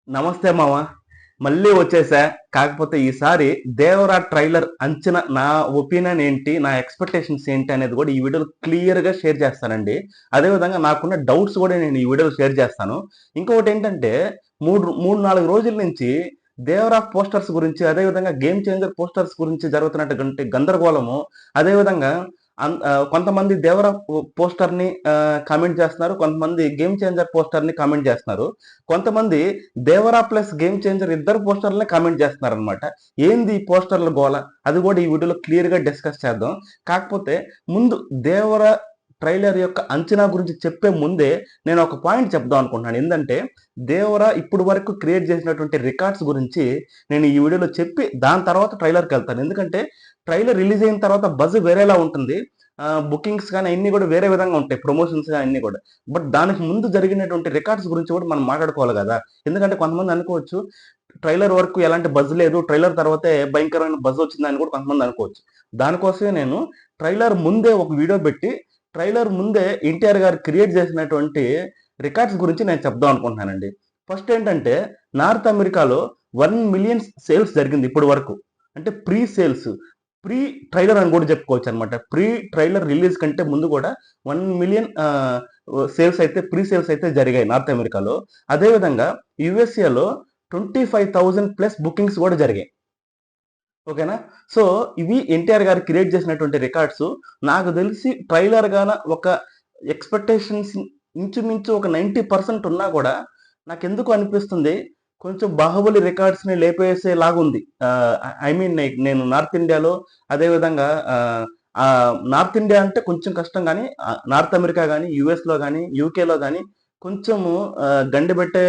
నమస్తే మామ. మళ్ళీ వచ్చేసా. కాకపోతే ఈసారి 'దేవరా' ట్రైలర్ అంచనా, నా ఒపీనియన్ ఏంటి, నా ఎక్స్‌పెక్టేషన్స్ ఏంటి అనేది కూడా ఈ వీడియోలో క్లియర్‌గా షేర్ చేస్తానండి. అదే విధంగా నాకున్న డౌట్స్ కూడా నేను ఈ వీడియోలో షేర్ చేస్తాను. ఇంకొకటేంటంటే 4 రోజుల నుంచి 'దేవరా' పోస్టర్స్ గురించి, అదే విధంగా 'గేమ్ చేంజర్' పోస్టర్స్ గురించి జరుగుతున్నటువంటి గందరగోళము, అదే విధంగా కొంతమంది 'దేవరా' పోస్టర్‌ని కామెంట్ చేస్తున్నారు. కొంతమంది 'గేమ్ చేంజర్' పోస్టర్‌ని కామెంట్ చేస్తున్నారు. కొంతమంది 'దేవరా' ప్లస్ 'గేమ్ చేంజర్' ఇద్దరు పోస్టర్‌లని కామెంట్ చేస్తున్నారనమాట. ఏంది ఈ పోస్టర్‌ల గోల? అది కూడా ఈ వీడియోలో క్లియర్‌గా డిస్కస్ చేద్దాం. కాకపోతే ముందు 'దేవరా' ట్రైలర్ యొక్క అంచనా గురించి చెప్పే ముందే నేను ఒక పాయింట్ చెప్దాం అనుకుంటున్నాను. ఏందంటే 'దేవరా' ఇప్పుడు వరకు క్రియేట్ చేసినటువంటి రికార్డ్స్ గురించి నేను ఈ వీడియోలో చెప్పి దాని తర్వాత ట్రైలర్‌కెళ్తాను. ఎందుకంటే ట్రైలర్ రిలీజ్ అయిన తర్వాత బజ్ వేరేలా ఉంటుంది. బుకింగ్స్ గాని అయన్నీ కూడా వేరే విధంగా ఉంటాయి. ప్రమోషన్స్ గాని అన్నీ కూడా. బట్ దానికి ముందు జరిగినటువంటి రికార్డ్స్ గురించి కూడా మనం మాట్లాడుకోవాలి గదా! ఎందుకంటే కొంతమంది అనుకోవచ్చు, ట్రైలర్ వరకు ఎలాంటి బజ్ లేదు. ట్రైలర్ తర్వాతే భయంకరమైన బజ్ వచ్చిందని కూడా కొంతమంది అనుకోవచ్చు. దానికోసమే నేను ట్రైలర్ ముందే ఒక వీడియో పెట్టి, ట్రైలర్ ముందే ఎన్టీఆర్ గారు క్రియేట్ చేసినటువంటి రికార్డ్స్ గురించి నేను చెప్దాం అనుకుంటున్నానండి. ఫస్ట్ ఏంటంటే నార్త్ అమెరికాలో 1,000,000 సేల్స్ జరిగింది ఇప్పటి వరకు. అంటే ప్రీ సేల్స్. ప్రీ ట్రైలర్ అని కూడా చెప్పుకోవచ్చనమాట. ప్రీ ట్రైలర్ రిలీజ్ కంటే ముందు కూడా 1,000,000 సేల్స్ అయితే, ప్రీ సేల్స్ అయితే జరిగాయి నార్త్ అమెరికాలో. అదే విధంగా యూఎస్ఏలో 25,000 ప్లస్ బుకింగ్స్ కూడా జరిగాయి. ఓకేనా? సో, ఇవి ఎన్టీఆర్ గారు క్రియేట్ చేసినటువంటి రికార్డ్స్. నాకు తెలిసి ట్రైలర్ గాన ఒక ఎక్స్‌పెక్టేషన్స్ ఇంచుమించు ఒక 90% ఉన్నా కూడా నాకెందుకో అనిపిస్తుంది, కొంచెం 'బాహుబలి' రికార్డ్స్‌ని లేపేసేలాగుంది. ఐ మీన్ నేను నార్త్ ఇండియాలో అదే విధంగా నార్త్ ఇండియా అంటే కొంచెం కష్టం గానీ, నార్త్ అమెరికా గానీ, యూఎస్‌లో గానీ, యూకేలో గానీ కొంచెము గండిబెట్టే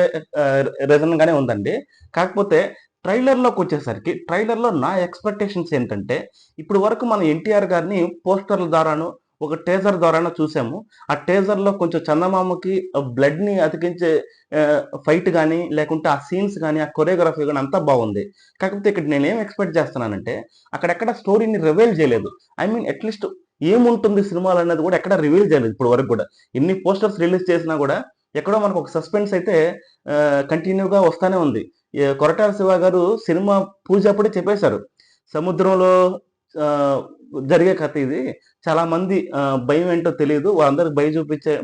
రీజన్‌గానే ఉందండి. కాకపోతే ట్రైలర్‌లోకొచ్చేసరికి, ట్రైలర్‌లో నా ఎక్స్‌పెక్టేషన్స్ ఏంటంటే, ఇప్పటి వరకు మనం ఎన్టీఆర్ గారిని పోస్టర్‌ల ద్వారాను, ఒక టీజర్ ద్వారాను చూసాము. ఆ టీజర్‌లో కొంచెం చందమామకి బ్లడ్‌ని అతికించే ఫైట్ గాని, లేకుంటే ఆ సీన్స్ గాని, ఆ కొరియోగ్రఫీ గాని అంతా బాగుంది. కాకపోతే ఇక్కడ నేనేం ఎక్స్‌పెక్ట్ చేస్తున్నానంటే, అక్కడెక్కడ స్టోరీని రివీల్ చేయలేదు. ఐ మీన్ అట్‌లీస్ట్ ఏముంటుంది సినిమాలో అనేది కూడా ఎక్కడ రివీల్ చేయలేదు ఇప్పటి వరకు గూడా. ఎన్ని పోస్టర్స్ రిలీజ్ చేసినా గూడా, ఎక్కడో మనకు ఒక సస్పెన్స్ అయితే కంటిన్యూగా వస్తానే ఉంది. కొరటాల శివ గారు సినిమా పూజ అప్పుడే చెప్పేశారు. సముద్రంలో ఆహ్, జరిగే కథ ఇది. చాలా మంది భయం ఏంటో తెలీదు. వాళ్ళందరికి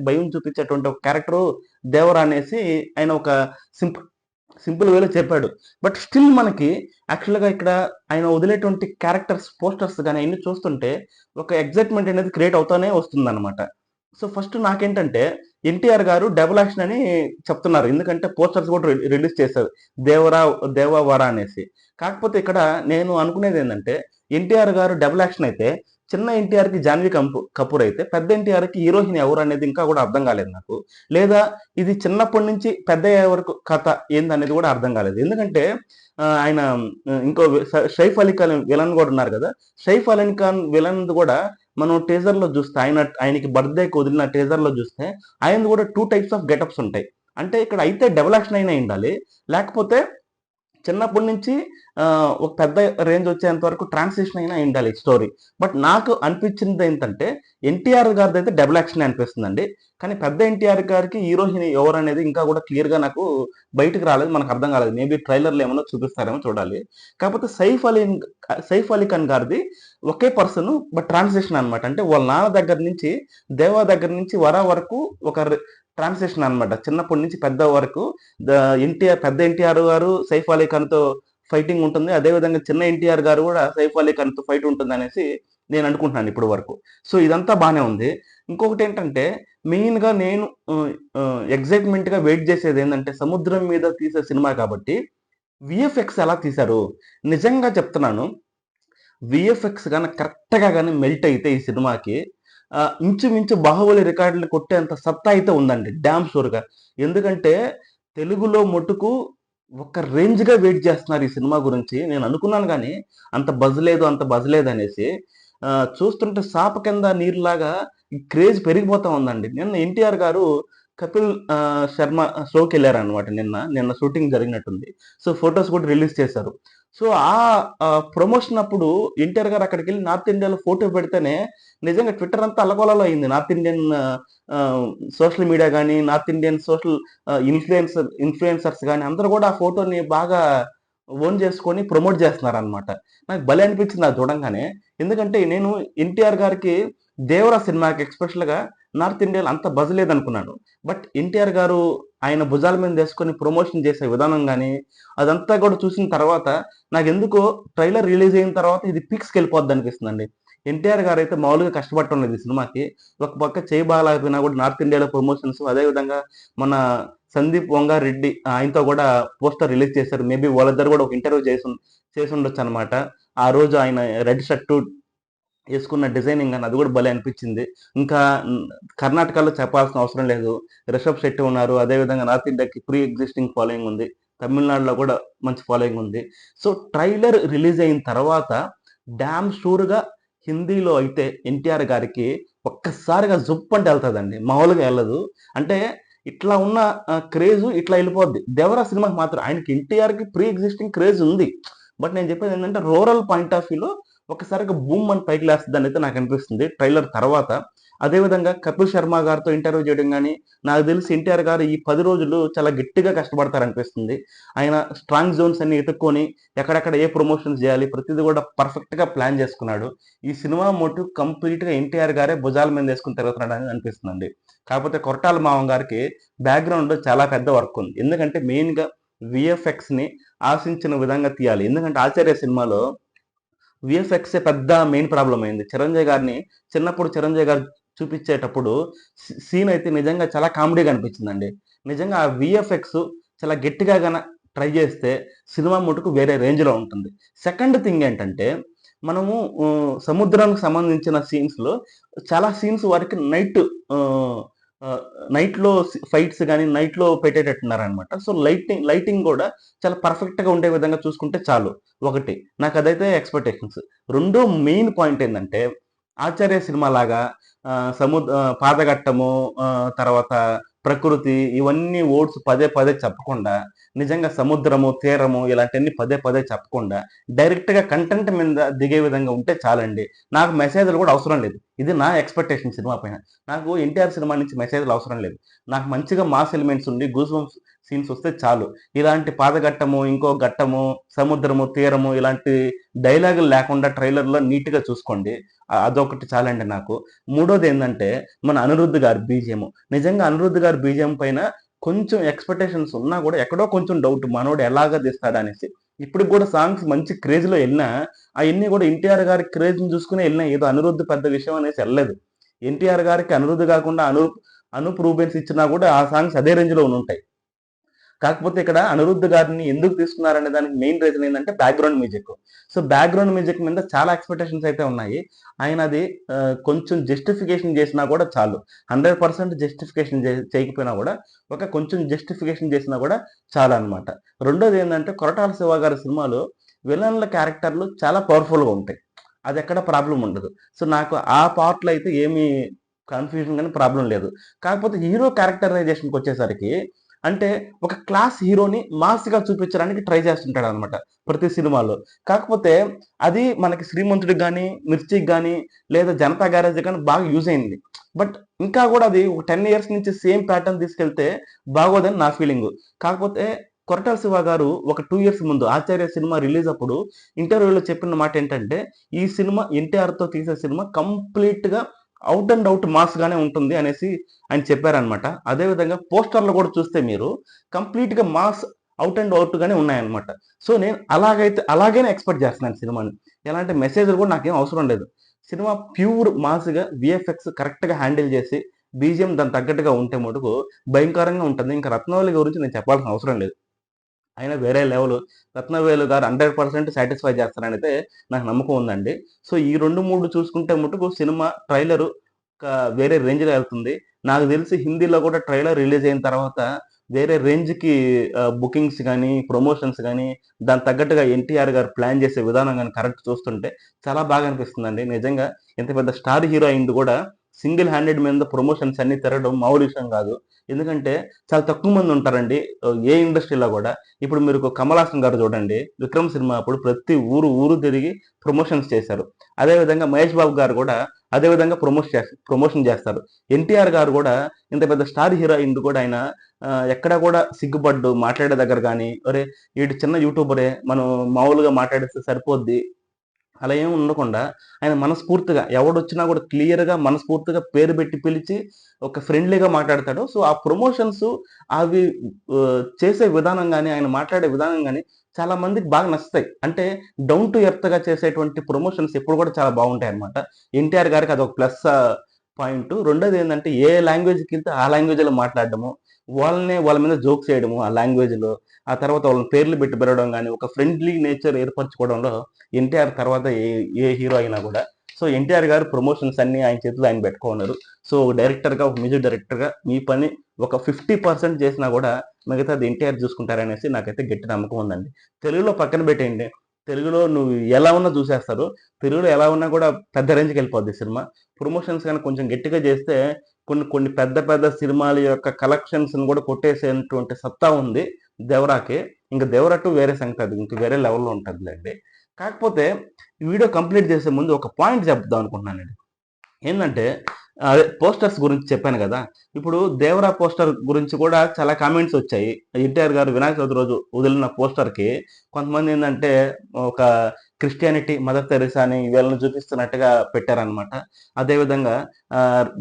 భయం చూపించేటువంటి ఒక క్యారెక్టరు దేవర అనేసి ఆయన ఒక సింపుల్ సింపుల్ వేలో చెప్పాడు. బట్ స్టిల్ మనకి యాక్చువల్‌గా ఇక్కడ ఆయన వదిలేటువంటి క్యారెక్టర్స్, పోస్టర్స్ గాని అయన్నీ చూస్తుంటే ఒక ఎక్సైట్‌మెంట్ అనేది క్రియేట్ అవుతానే వస్తుందన్నమాట. సో, ఫస్ట్ నాకేంటంటే ఎన్టీఆర్ గారు డబుల్ యాక్షన్ అని చెప్తున్నారు. ఎందుకంటే పోస్టర్స్ కూడా రిలీజ్ చేశారు. దేవరా దేవవర అనేసి. కాకపోతే ఇక్కడ నేను అనుకునేదేంటంటే ఎన్టీఆర్ గారు డబుల్ యాక్షన్ అయితే చిన్న ఎన్టీఆర్‌కి జాన్వీ కపూర్ అయితే పెద్ద ఎన్టీఆర్‌కి హీరోయిన్ ఎవరు అనేది ఇంకా కూడా అర్థం కాలేదు నాకు. లేదా ఇది చిన్నప్పటి నుంచి పెద్దయ్యే వరకు కథ ఏందనేది కూడా అర్థం కాలేదు. ఎందుకంటే ఆయన ఇంకో 'సైఫ్ అలీ ఖాన్' విలన్ కూడా ఉన్నారు కదా! 'సైఫ్ అలీ ఖాన్' విలన్‌ది కూడా మనం టీజర్‌లో చూస్తే ఆయనకి బర్త్‌డేకి వదిలిన టీజర్‌లో చూస్తే ఆయనది కూడా 2 టైప్స్ ఆఫ్ గెటప్స్ ఉంటాయి. అంటే ఇక్కడ అయితే డబుల్ యాక్షన్ అయినా అయ్యుండాలి. లేకపోతే చిన్నప్పటి నుంచి ఒక పెద్ద రేంజ్ వచ్చేంత వరకు ట్రాన్సిషన్ అయినా అయ్యుండాలి స్టోరీ. బట్ నాకు అనిపించిందేంటంటే ఎన్టీఆర్ గారిదైతే డబుల్ యాక్షనే అనిపిస్తుందండి. కానీ పెద్ద ఎన్టీఆర్ గారికి హీరోయిన్ ఎవరనేది ఇంకా కూడా క్లియర్‌గా నాకు బయటికి రాలేదు. మనకు అర్థం కాలేదు. మేబీ ట్రైలర్‌లో ఏమన్నా చూపిస్తారేమో చూడాలి. కాకపోతే సైఫ్ అలీ ఖాన్ గారిది ఒకే పర్సన్ బట్ ట్రాన్సిషన్ అన్నమాట. అంటే వాళ్ళ నాన్న దగ్గర నుంచి, దేవా దగ్గర నుంచి వర వరకు ఒక ట్రాన్సిషన్ అన్నమాట. చిన్నప్పటి నుంచి పెద్ద వరకు పెద్ద ఎన్టీఆర్ గారు సైఫ్ అలీ ఖాన్‌తో ఫైటింగ్ ఉంటుంది. అదే విధంగా చిన్న ఎన్టీఆర్ గారు కూడా సైఫ్ అలీ ఖాన్‌తో ఫైట్ ఉంటుందనేసి నేను అనుకుంటున్నాను ఇప్పటి వరకు. సో, ఇదంతా బానే ఉంది. ఇంకొకటేంటంటే మెయిన్‌గా నేను ఎక్సైట్‌మెంట్‌గా వెయిట్ చేసేదేందంటే సముద్రం మీద తీసే సినిమా కాబట్టి వీఎఫ్ఎక్స్ ఎలా తీశారు? నిజంగా చెప్తున్నాను. వీఎఫ్ఎక్స్ గాని కరెక్ట్‌గా గాని మెల్ట్ అయితే ఈ సినిమాకి ఇంచుమించు 'బాహుబలి' రికార్డులు కొట్టేంత సత్తా అయితే ఉందండి. డామ్ షూర్‌గా. ఎందుకంటే తెలుగులో మటుకు ఒక రేంజ్‌గా వెయిట్ చేస్తున్నారు ఈ సినిమా గురించి. నేను అనుకున్నాను గానీ అంత బజ్ లేదు, అంత బజ్ లేదనేసి. చూస్తుంటే సాప కింద నీరులాగా ఈ క్రేజ్ పెరిగిపోతా ఉందండి. నిన్న ఎన్టీఆర్ గారు కపిల్ శర్మ షోకి వెళ్ళారనమాట నిన్న షూటింగ్ జరిగినట్టుంది. సో ఫొటోస్ కూడా రిలీజ్ చేశారు. సో ప్రమోషన్ అప్పుడు ఎన్టీఆర్ గారు అక్కడికి వెళ్ళి నార్త్ ఇండియాలో ఫోటో పెడితేనే నిజంగా ట్విట్టర్ అంతా అల్లగోలలో అయింది. నార్త్ ఇండియన్ సోషల్ మీడియా కానీ, నార్త్ ఇండియన్ సోషల్ ఇన్ఫ్లుయెన్సర్స్ కానీ అందరూ కూడా ఆ ఫోటోని బాగా ఓన్ చేసుకొని ప్రమోట్ చేస్తున్నారనమాట. నాకు భలే అనిపించింది అది చూడంగానే. ఎందుకంటే నేను ఎన్టీఆర్ గారికి దేవరా సినిమాకి ఎస్పెషల్‌గా నార్త్ ఇండియాలో అంత బజ్ లేదనుకున్నాను. బట్ ఎన్టీఆర్ గారు ఆయన భుజాల మీద వేసుకొని ప్రమోషన్ చేసే విధానం గాని, అదంతా కూడా చూసిన తర్వాత నాకెందుకో ట్రైలర్ రిలీజ్ అయిన తర్వాత ఇది పీక్స్‌కి వెళ్ళిపోద్ది అనిపిస్తుందండి. ఎన్టీఆర్ గారైతే మామూలుగా కష్టపడటం లేదు ఈ సినిమాకి. ఒక పక్క చేయి బాగాలేకపోయినా కూడా నార్త్ ఇండియాలో ప్రమోషన్స్ అదే విధంగా మన సందీప్ వంగారెడ్డి ఆయనతో కూడా పోస్టర్ రిలీజ్ చేశారు. మేబీ వాళ్ళిద్దరు కూడా ఒక ఇంటర్వ్యూ చేసుండొచ్చు అనమాట. ఆ రోజు ఆయన రెడ్ షర్టు యేసుకున్న డిజైనింగ్ అని అది కూడా భలే అనిపించింది. ఇంకా కర్ణాటకలో చెప్పాల్సిన అవసరం లేదు. రిషబ్ శెట్టి ఉన్నారు. అదేవిధంగా నార్త్ ఇండియాకి ప్రీ ఎగ్జిస్టింగ్ ఫాలోయింగ్ ఉంది. తమిళనాడులో కూడా మంచి ఫాలోయింగ్ ఉంది. సో ట్రైలర్ రిలీజ్ అయిన తర్వాత డామ్ షూర్‌గా హిందీలో అయితే ఎన్టీఆర్ గారికి ఒక్కసారిగా జుప్ అంటే ఎళ్తదండి. మామూలుగా ఎళ్ళదు. అంటే ఇట్లా ఉన్న క్రేజు ఇట్లా ఎళ్ళిపోద్ది. 'దేవరా' సినిమాకి మాత్రం ఆయనకి ఎన్టీఆర్‌కి ప్రీ ఎగ్జిస్టింగ్ క్రేజ్ ఉంది. బట్ నేను చెప్పేది ఏంటంటే రూరల్ పాయింట్ ఆఫ్ వ్యూలో ఒక్కసారిగా బూమ్ అని పైకి లేస్తదనైతే నాకు అనిపిస్తుంది ట్రైలర్ తర్వాత. అదేవిధంగా కపిల్ శర్మ గారితో ఇంటర్వ్యూ చేయడం గాని, నాకు తెలిసి ఎన్టీఆర్ గారు ఈ 10 రోజులు చాలా గట్టిగా కష్టపడతారనిపిస్తుంది. ఆయన స్ట్రాంగ్ జోన్స్ అన్ని ఎతుక్కొని ఎక్కడెక్కడ ఏ ప్రమోషన్స్ చేయాలి ప్రతిది కూడా పర్ఫెక్ట్‌గా ప్లాన్ చేసుకున్నాడు. ఈ సినిమా మోటివ్ కంప్లీట్‌గా ఎన్టీఆర్ గారే భుజాల మీద వేసుకొని తిరుగుతున్నాడని అనిపిస్తుందండి. కాకపోతే కొరటాల మామ గారికి బ్యాక్‌గ్రౌండ్‌లో చాలా పెద్ద వర్క్ ఉంది. ఎందుకంటే మెయిన్‌గా వీఎఫ్ఎక్స్‌ని ఆశించిన విధంగా తీయాలి. ఎందుకంటే 'ఆచార్య' సినిమాలో వీఎఫ్ఎక్సే పెద్ద మెయిన్ ప్రాబ్లమ్ అయింది. చిరంజీవి గారిని చిన్నప్పుడు చిరంజీవి గారు చూపించేటప్పుడు సీన్ అయితే నిజంగా చాలా కామెడీగా అనిపించిందండి. నిజంగా ఆ వీఎఫ్ఎక్స్ చాలా గట్టిగా ట్రై చేస్తే సినిమా మటుకు వేరే రేంజ్‌లో ఉంటుంది. సెకండ్ థింగ్ ఏంటంటే మనము సముద్రానికి సంబంధించిన సీన్స్‌లో చాలా సీన్స్ వారికి ఆహ్, ఆహ్, నైట్‌లో ఫైట్స్ గాని నైట్‌లో పెట్టేటట్టున్నారనమాట. సో లైటింగ్ కూడా చాలా పర్ఫెక్ట్‌గా ఉండే విధంగా చూసుకుంటే చాలు. ఒకటి. నాకదైతే ఎక్స్‌పెక్టేషన్స్. రెండో మెయిన్ పాయింట్ ఏందంటే, 'ఆచార్య' సినిమాలాగా పాతగట్టము, తర్వాత ప్రకృతి ఇవన్నీ ఓడ్స్ పదే పదే చెప్పకుండా, నిజంగా సముద్రము, తీరము ఇలాంటియన్నీ పదే పదే చెప్పకుండా, డైరెక్ట్‌గా కంటెంట్ మీద దిగే విధంగా ఉంటే చాలండి. నాకు మెసేజ్‌లు కూడా అవసరం లేదు. ఇది నా ఎక్స్‌పెక్టేషన్ సినిమా పైన. నాకు 'ఎన్టీఆర్' సినిమా నుంచి మెసేజ్‌లు అవసరం లేదు. నాకు మంచిగా మాస్ ఎలిమెంట్స్ ఉండి, గూస్ బంప్స్ సీన్స్ వస్తే చాలు. ఇలాంటి పాతగట్టము, ఇంకో గట్టము, సముద్రము, తీరము ఇలాంటి డైలాగులు లేకుండా ట్రైలర్‌లో నీట్‌గా చూసుకోండి. అదొకటి చాలండి నాకు. మూడోదేందంటే మన అనిరుద్ గారి బీజీఎం. నిజంగా అనిరుద్ గారి బీజీఎం పైన కొంచెం ఎక్స్‌పెక్టేషన్స్ ఉన్నా గూడా ఎక్కడో కొంచెం డౌట్ మనోడు ఎలాగా తీస్తాడనేసి. ఇప్పటికి గూడా సాంగ్స్ మంచి క్రేజ్‌లో ఎళ్ళినా అయన్నీ గూడా ఎన్టీఆర్ గారి క్రేజ్‌ని చూసుకునే ఎళ్ళినాయి. ఏదో అనిరుద్ పెద్ద విషయం అనేసి ఎళ్ళలేదు. ఎన్టీఆర్ గారికి అనిరుద్ గాకుండా అనూప్ రూబెన్స్ ఇచ్చినా గూడా ఆ సాంగ్స్ అదే రేంజ్‌లో ఉండుంటాయి. కాకపోతే ఇక్కడ అనిరుద్ గారిని ఎందుకు తీసుకున్నారనే దానికి మెయిన్ రీజన్ ఏంటంటే background music. So, background music మీద చాలా ఎక్స్‌పెక్టేషన్స్ అయితే ఉన్నాయి. ఆయన అది కొంచెం జస్టిఫికేషన్ చేసినా కూడా చాలు. 100% జస్టిఫికేషన్ చేయకపోయినా కూడా కొంచెం జస్టిఫికేషన్ చేసినా కూడా చాలన్నమాట. రెండోదేంటంటే కొరటాల శివ గారి సినిమాలో విలన్ల క్యారెక్టర్‌లు చాలా పవర్‌ఫుల్‌గా ఉంటాయి. అదెక్కడ ప్రాబ్లమ్ ఉండదు. సో, నాకు ఆ పార్ట్‌లో అయితే ఏమి కన్‌ఫ్యూజన్ గాని ప్రాబ్లమ్ లేదు. కాకపోతే హీరో క్యారెక్టరైజేషన్‌కొచ్చేసరికి అంటే ఒక క్లాస్ హీరోని మాస్‌గా చూపించడానికి ట్రై చేస్తుంటాడనమాట ప్రతి సినిమాలో. కాకపోతే అది మనకి 'శ్రీమంతుడికి' గాని, 'మిర్చికి' గాని లేదా 'జనతా గ్యారేజ్‌కి' గాని బాగా యూజ్ అయింది. బట్ ఇంకా కూడా అది ఒక 10 ఇయర్స్ నుంచి సేమ్ ప్యాటర్న్ తీసుకెళ్తే బాగోదని నా ఫీలింగు. కాకపోతే కొరటాల శివ గారు ఒక 2 ఇయర్స్ ముందు 'ఆచార్య' సినిమా రిలీజ్ అప్పుడు ఇంటర్వ్యూలో చెప్పిన మాటేంటంటే, ఈ సినిమా ఎన్టీఆర్‌తో తీసే సినిమా కంప్లీట్‌గా ఔట్ అండ్ ఔట్ మాస్ గానే ఉంటుంది అనేసి ఆయన చెప్పారనమాట. అదే విధంగా పోస్టర్‌లు కూడా చూస్తే మీరు కంప్లీట్‌గా మాస్ ఔట్ అండ్ ఔట్ గానే ఉన్నాయన్నమాట. సో, నేను అలాగనే ఎక్స్‌పెక్ట్ చేస్తున్నాను సినిమాని. ఎలాంటి మెసేజ్‌లు కూడా నాకేం అవసరం లేదు. సినిమా ప్యూర్ మాస్‌గా వీఎఫ్ఎక్స్ కరెక్ట్‌గా హ్యాండిల్ చేసి, బీజీఎం దానికి తగ్గట్టుగా ఉంటే మటుకు భయంకరంగా ఉంటుంది. ఇంకా 'రత్నవల్లి' గురించి నేను చెప్పాల్సిన అవసరం లేదు. ఆయన వేరే లెవెల్. 'రత్నవేలు' గారు 100% సాటిస్ఫై చేస్తారనైతే నాకు నమ్మకం ఉందండి. సో, ఈ 2, 3 చూసుకుంటే మటుకు సినిమా ట్రైలరు ఒక వేరే రేంజ్‌లో ఎళ్తుంది. నాకు తెలిసి హిందీలో కూడా ట్రైలర్ రిలీజ్ అయిన తర్వాత వేరే రేంజ్‌కి బుకింగ్స్ గాని, ప్రమోషన్స్ గాని, దానికి తగ్గట్టుగా ఎన్టీఆర్ గారు ప్లాన్ చేసే విధానం గాని కరెక్ట్ చూస్తుంటే చాలా బాగా అనిపిస్తుందండి. నిజంగా ఇంత పెద్ద స్టార్ హీరో అయింది కూడా సింగిల్ హ్యాండెడ్ మీద ప్రమోషన్స్ అన్ని తిరగడం మామూలు విషయం కాదు. ఎందుకంటే చాలా తక్కువ మంది ఉంటారండి ఏ ఇండస్ట్రీలో కూడా. ఇప్పుడు మీరు కమల్ హాసన్ గారు చూడండి, విక్రమ్ సినిమా అప్పుడు ప్రతి ఊరు ఊరు తిరిగి ప్రమోషన్స్ చేశారు. అదేవిధంగా మహేష్ బాబు గారు కూడా అదే విధంగా ప్రమోషన్ చేస్తారు. ఎన్టీఆర్ గారు కూడా ఇంత పెద్ద స్టార్ హీరోయిన్ కూడా ఆయన ఎక్కడా కూడా సిగ్గుపడ్డు మాట్లాడే దగ్గర కానీ, ఒరే వీడు చిన్న యూట్యూబరే మనం మామూలుగా మాట్లాడిస్తే సరిపోద్ది అలా ఏమి ఉండకుండా ఆయన మనస్ఫూర్తిగా ఎవడొచ్చినా కూడా క్లియర్‌గా మనస్ఫూర్తిగా పేరు పెట్టి పిలిచి ఒక ఫ్రెండ్లీగా మాట్లాడతాడు. సో, ఆ ప్రమోషన్స్ అవి చేసే విధానం గాని, ఆయన మాట్లాడే విధానం గాని చాలా మందికి బాగా నచ్చుతాయి. అంటే డౌన్ టు ఎర్త్‌గా చేసేటువంటి ప్రమోషన్స్ ఎప్పుడు కూడా చాలా బాగుంటాయన్నమాట. ఎన్టీఆర్ గారికి అదొక ప్లస్ పాయింటు. రెండోదేందంటే ఏ లాంగ్వేజ్‌కెళ్తే ఆ లాంగ్వేజ్‌లో మాట్లాడడము. వాళ్ళ మీద జోక్స్ చేయడము ఆ లాంగ్వేజ్‌లో. ఆ తర్వాత వాళ్ళని పేర్లు పెట్టి పిలవడం గాని, ఒక ఫ్రెండ్లీ నేచర్ ఏర్పరచుకోవడంలో ఎన్టీఆర్ తర్వాత ఏ హీరో అయినా కూడా. సో, ఎన్టీఆర్ గారు ప్రమోషన్స్ అన్నీ ఆయన చేతిలో ఆయన పెట్టుకున్నారు. సో, డైరెక్టర్‌గా, ఒక మ్యూజిక్ డైరెక్టర్‌గా మీ పని ఒక 50% చేసినా కూడా మిగతాది ఎన్టీఆర్ చూసుకుంటారనేసి నాకైతే గట్టి నమ్మకం ఉందండి. తెలుగులో పక్కన పెట్టేయండి. తెలుగులో నువ్వు ఎలా ఉన్నా చూసేస్తారు. తెలుగులో ఎలా ఉన్నా కూడా పెద్ద రేంజ్‌కెళ్ళిపోద్ది సినిమా. ప్రమోషన్స్ గాని కొంచెం గట్టిగా చేస్తే కొన్ని కొన్ని పెద్ద పెద్ద సినిమాల యొక్క కలెక్షన్స్‌ని కూడా కొట్టేసేటువంటి సత్తా ఉంది 'దేవరా'కి. ఇంక 'దేవరా 2' వేరే సంగతి అది. ఇంక వేరే లెవెల్‌లో ఉంటదిలెండి. కాకపోతే ఈ వీడియో కంప్లీట్ చేసే ముందు ఒక పాయింట్ చెప్దాం అనుకుంటున్నానండి. ఏందంటే అదే పోస్టర్స్ గురించి చెప్పాను గదా! ఇప్పుడు 'దేవరా' పోస్టర్ గురించి కూడా చాలా కామెంట్స్ వచ్చాయి. ఎన్టీఆర్ గారు వినాయక చవితి రోజు వదిలిన పోస్టర్‌కి కొంతమంది ఏందంటే ఒక క్రిస్టియానిటీ, మదర్ తెరెసా అని వీళ్ళని చూపిస్తున్నట్టుగా పెట్టారనమాట. అదేవిధంగా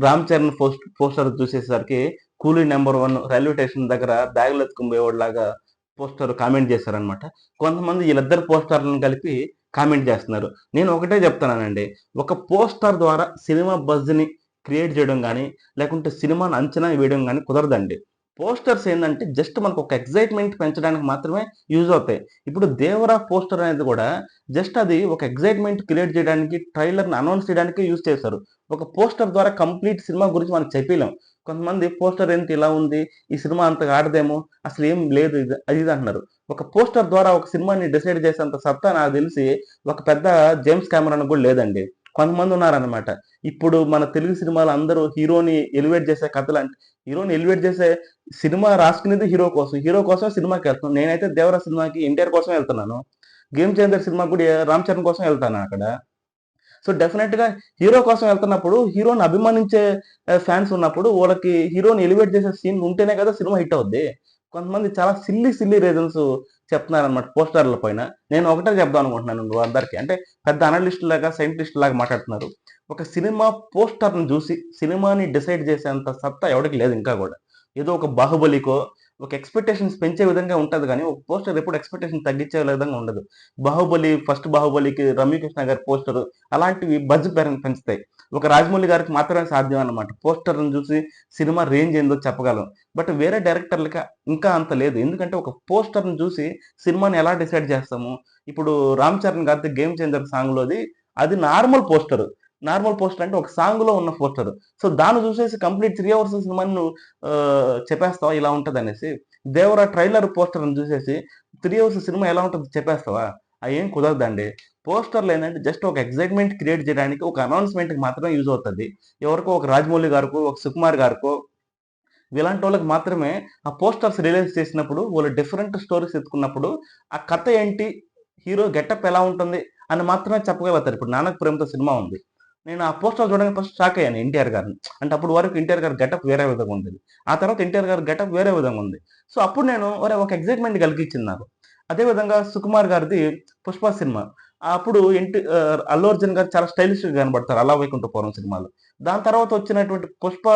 'రామ్ చరణ్' పోస్టర్ చూసేసరికి 'కూలీ నంబర్ 1' రైల్వే స్టేషన్ దగ్గర బ్యాగులు ఎత్తుకొని పోయేవాడిలాగా పోస్టర్ కామెంట్ చేశారనమాట. కొంతమంది వీళ్ళిద్దరు పోస్టర్‌లను కలిపి కామెంట్ చేస్తున్నారు. నేను ఒకటే చెప్తున్నానండి. ఒక పోస్టర్ ద్వారా సినిమా బజ్‌ని క్రియేట్ చేయడం గాని, లేకుంటే సినిమాని అంచనా వేయడం గాని కుదరదండి. పోస్టర్స్ ఏందంటే జస్ట్ మనకు ఒక ఎక్సైట్‌మెంట్ పెంచడానికి మాత్రమే యూజ్ అవుతాయి. ఇప్పుడు 'దేవరా' పోస్టర్ అనేది కూడా జస్ట్ అది ఒక ఎక్సైట్‌మెంట్ క్రియేట్ చేయడానికి, ట్రైలర్‌ని అనౌన్స్ చేయడానికే యూజ్ చేశారు. ఒక పోస్టర్ ద్వారా కంప్లీట్ సినిమా గురించి మనం చెప్పలేం. కొంతమంది పోస్టర్ ఏంటి ఇలా ఉంది, ఈ సినిమా అంతగా ఆడదేమో, అసలేం లేదు ఇది అది ఇది అంటున్నారు. ఒక పోస్టర్ ద్వారా ఒక సినిమాని డిసైడ్ చేసేంత సత్తా నాకు తెలిసి ఒక పెద్ద జేమ్స్ కెమెరాన్‌కి కూడా లేదండి. కొంతమంది ఉన్నారనమాట. ఇప్పుడు మన తెలుగు సినిమాలో అందరూ హీరోని ఎలివేట్ చేసే కథలంటే హీరోని ఎలివేట్ చేసే సినిమా రాసుకునేది హీరో కోసం. హీరో కోసమే సినిమాకెళ్తున్నాం. నేనైతే 'దేవరా' సినిమాకి ఎన్టీఆర్ కోసమే ఎళ్తున్నాను. 'గేమ్ చేంజర్' సినిమాకి కూడా 'రామ్ చరణ్' కోసం ఎళ్తాను అక్కడ. సో, డెఫినెట్‌గా హీరో కోసం ఎళ్తున్నప్పుడు హీరోని అభిమానించే ఫాన్స్ ఉన్నప్పుడు వాళ్ళకి హీరోని ఎలివేట్ చేసే సీన్ ఉంటేనే కదా సినిమా హిట్ అవుద్ది. కొంతమంది చాలా సిల్లీ రీజన్స్ చెప్తున్నారన్నమాట పోస్టర్‌ల పైన. నేను ఒకటే చెప్దాం అనుకుంటున్నాను అందరికి. అంటే పెద్ద అనలిస్ట్‌లాగా, సైంటిస్ట్‌లాగా మాట్లాడుతున్నారు. ఒక సినిమా పోస్టర్‌ని చూసి సినిమాని డిసైడ్ చేసేంత సత్తా ఎవడికి లేదు ఇంకా గూడా. ఏదో ఒక 'బాహుబలికో' ఒక ఎక్స్‌పెక్టేషన్స్ పెంచే విధంగా ఉంటది గానీ, ఒక పోస్టర్ ఎప్పుడు ఎక్స్‌పెక్టేషన్ తగ్గించే విధంగా ఉండదు. 'ఫస్ట్ 'బాహుబలికి' రమ్యకృష్ణ గారి పోస్టర్ అలాంటివి బజ్ పెంచుతాయి. ఒక 'రాజమౌళి' గారికి మాత్రమే సాధ్యం అన్నమాట. పోస్టర్‌ని చూసి సినిమా రేంజ్ ఏందో చెప్పగలం. బట్ వేరే డైరెక్టర్‌లకి ఇంకా అంత లేదు. ఎందుకంటే ఒక పోస్టర్‌ని చూసి సినిమాని ఎలా డిసైడ్ చేస్తాము? ఇప్పుడు 'రామ్ చరణ్' గారిది 'గేమ్ చేంజర్' సాంగ్‌లోది అది నార్మల్ పోస్టర్. నార్మల్ పోస్టర్ అంటే ఒక సాంగ్‌లో ఉన్న పోస్టర్. సో, దాన్ని చూసేసి కంప్లీట్ 3 అవర్స్ సినిమాని నువ్వు చెప్పేస్తావా ఇలా ఉంటదనేసి? 'దేవరా' ట్రైలర్ పోస్టర్‌ని చూసేసి 3 అవర్స్ సినిమా ఎలా ఉంటదో చెప్పేస్తావా? అయేం కుదరదండి. పోస్టర్‌లు ఏందంటే జస్ట్ ఒక ఎక్సైట్‌మెంట్ క్రియేట్ చేయడానికి, ఒక అనౌన్స్‌మెంట్‌కి మాత్రమే యూజ్ అవుతది. ఎవరికో ఒక 'రాజమౌళి' గారికో, ఒక 'సుకుమార్' గారికో ఇలాంటోళ్ళకి మాత్రమే ఆ పోస్టర్స్ రిలీజ్ చేసినప్పుడు, వాళ్ళు డిఫరెంట్ స్టోరీస్ ఎత్తుకున్నప్పుడు, ఆ కథ ఏంటి? హీరో గెటప్ ఎలా ఉంటుంది? అని మాత్రమే చెప్పగలుగుతారు. ఇప్పుడు 'నాన్నకు ప్రేమతో' సినిమా ఉంది. నేను ఆ పోస్టర్ చూడంగానే ఫస్ట్ షాక్ అయ్యాను ఎన్టీఆర్ గారిని. అంటే అప్పటి వరకు ఎన్టీఆర్ గారి గెటప్ వేరే విధంగా ఉండేది. ఆ తర్వాత ఎన్టీఆర్ గారి గెటప్ వేరే విధంగా ఉంది. సో, అప్పుడు నేను ఒక ఎక్సైట్‌మెంట్ కలిగించింది నాకు. అదే విధంగా 'సుకుమార్' గారిది 'పుష్ప' సినిమా. అప్పుడు అల్లు అర్జున్ గారు చాలా స్టైలిష్‌గా కనపడతారు 'అల వైకుంఠపురం' సినిమాలో. దాని తర్వాత వచ్చినటువంటి 'పుష్ప'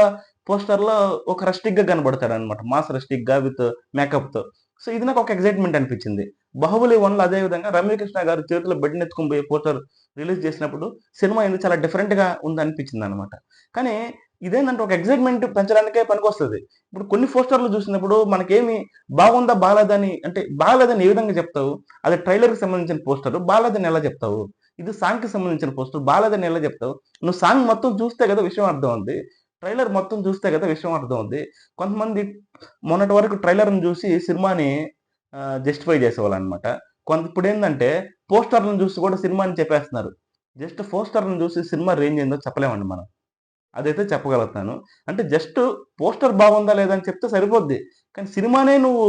పోస్టర్‌లో ఒక రస్టిక్‌గా కనపడతాడనమాట. మాస్ రస్టిక్‌గా విత్ మేకప్‌తో. సో, ఇది నాకు ఒక ఎక్సైట్‌మెంట్ అనిపించింది. 'బాహుబలి 1'లో అదే విధంగా రమ్యకృష్ణ గారు చేతిలో బెడినెత్తుకొని పోయే పోస్టర్ రిలీజ్ చేసినప్పుడు సినిమా ఎందుకు చాలా డిఫరెంట్‌గా ఉందనిపించిందనమాట. కానీ ఇదేందంటే ఒక ఎక్సైట్‌మెంట్ పెంచడానికే పనికొస్తది. ఇప్పుడు కొన్ని పోస్టర్‌లు చూసినప్పుడు మనకేమి బాగుందా? బాలేదా? అని అంటే బాలేదని ఏ విధంగా చెప్తావు? అది ట్రైలర్‌కి సంబంధించిన పోస్టరు. బాలేదని ఎలా చెప్తావు? ఇది సాంగ్‌కి సంబంధించిన పోస్టర్. బాలేదని ఎలా చెప్తావు? నువ్వు సాంగ్ మొత్తం చూస్తే కదా విషయం అర్థమవుద్ది. ట్రైలర్ మొత్తం చూస్తే కదా విషయం అర్థమవుద్ది. కొంతమంది మొన్నటి వరకు ట్రైలర్‌ని చూసి సినిమాని జస్టిఫై చేసేవాళ్ళనమాట. ఇప్పుడేందంటే పోస్టర్‌లను చూసి కూడా సినిమాని చెప్పేస్తున్నారు. జస్ట్ పోస్టర్‌లను చూసి సినిమా రేంజ్ ఏందో చెప్పలేమండి మనం. అదైతే చెప్పగలుగుతాను. అంటే జస్ట్ పోస్టర్ బాగుందా లేదా అని చెప్తే సరిపోద్ది. కానీ సినిమానే నువ్వు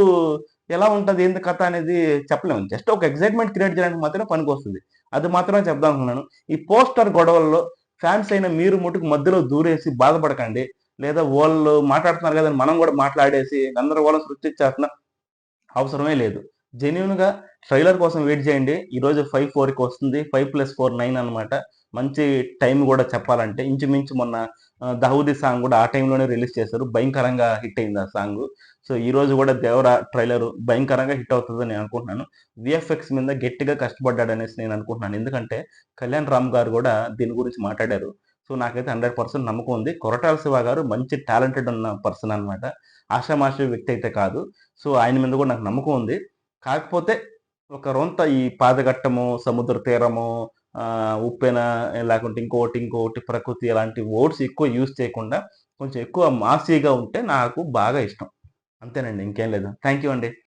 ఎలా ఉంటది, ఏంది కథ అనేది చెప్పలేము. జస్ట్ ఒక ఎక్సైట్‌మెంట్ క్రియేట్ చేయడానికి మాత్రమే పనికొస్తది. అది మాత్రమే చెప్దామనుకున్నాను. ఈ పోస్టర్ గొడవల్లో ఫ్యాన్స్ అయిన మీరు మటుకు మధ్యలో దూరేసి బాధపడకండి. లేదా వోళ్ళు మాట్లాడుతున్నారు గదని మనం గూడా మాట్లాడేసి గందరగోళం సృష్టించాల్సిన అవసరమే లేదు. జెన్యూన్‌గా ట్రైలర్ కోసం వెయిట్ చేయండి. ఈరోజు 5/4కి వస్తుంది. 5+4 9 అనమాట. మంచి టైం గూడా చెప్పాలంటే. ఇంచుమించు మొన్న 'దావూదీ' సాంగ్ గూడా ఆ టైంలోనే రిలీజ్ చేశారు. భయంకరంగా హిట్ అయింది ఆ సాంగు. సో, ఈరోజు గూడా 'దేవర' ట్రైలరు భయంకరంగా హిట్ అవుతదని నేను అనుకుంటున్నాను. వీఎఫ్ఎక్స్ మీద గట్టిగా కష్టపడ్డాడనేసి నేను అనుకుంటున్నాను. ఎందుకంటే, కళ్యాణ్ రామ్ గారు గూడా దీని గురించి మాట్లాడారు. సో, నాకైతే 100% నమ్మకం ఉంది. కొరటాల శివ గారు మంచి టాలెంటెడ్ ఉన్న పర్సన్ అనమాట. ఆషామాషీ వ్యక్తి అయితే కాదు. సో, ఆయన మీద కూడా నాకు నమ్మకం ఉంది. కాకపోతే ఒక రొంత ఈ పాదగట్టము, సముద్ర తీరము, ఉప్పెన లేకుంటే ఇంకోటి ప్రకృతి అలాంటి వర్డ్స్ ఎక్కువ యూజ్ చేయకుండా కొంచెం ఎక్కువ మాసీగా ఉంటే నాకు బాగా ఇష్టం. అంతేనండి. ఇంకేం లేదు. థాంక్ యూ అండి.